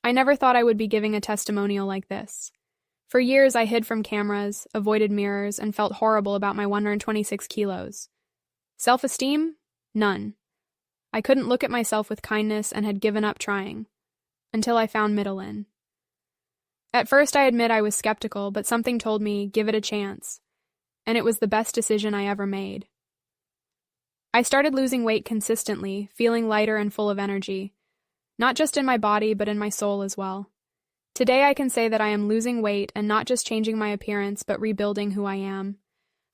I never thought I would be giving a testimonial like this. For years, I hid from cameras, avoided mirrors, and felt horrible about my 126 kilos. Self-esteem? None. I couldn't look at myself with kindness and had given up trying. Until I found Mitolyn. At first, I admit I was skeptical, but something told me, give it a chance. And it was the best decision I ever made. I started losing weight consistently, feeling lighter and full of energy. Not just in my body, but in my soul as well. Today I can say that I am losing weight and not just changing my appearance, but rebuilding who I am.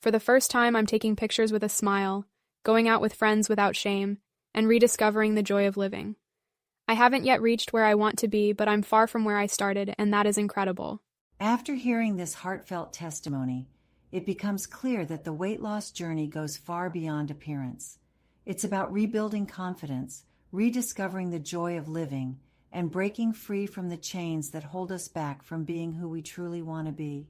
For the first time, I'm taking pictures with a smile, going out with friends without shame, and rediscovering the joy of living. I haven't yet reached where I want to be, but I'm far from where I started, and that is incredible. After hearing this heartfelt testimony, it becomes clear that the weight loss journey goes far beyond appearance. It's about rebuilding confidence, rediscovering the joy of living, and breaking free from the chains that hold us back from being who we truly want to be.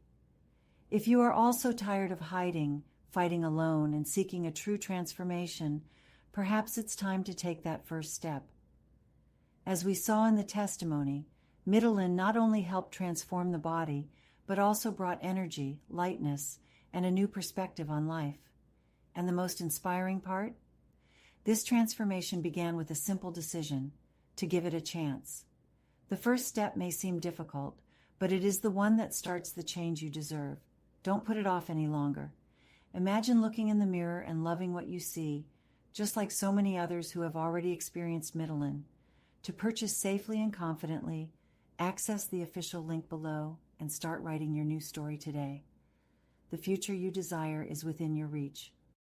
If you are also tired of hiding, fighting alone, and seeking a true transformation, perhaps it's time to take that first step. As we saw in the testimony, Mitolyn not only helped transform the body, but also brought energy, lightness, and a new perspective on life. And the most inspiring part? This transformation began with a simple decision: to give it a chance. The first step may seem difficult, but it is the one that starts the change you deserve. Don't put it off any longer. Imagine looking in the mirror and loving what you see, just like so many others who have already experienced Mitolyn. To purchase safely and confidently, access the official link below and start writing your new story today. The future you desire is within your reach.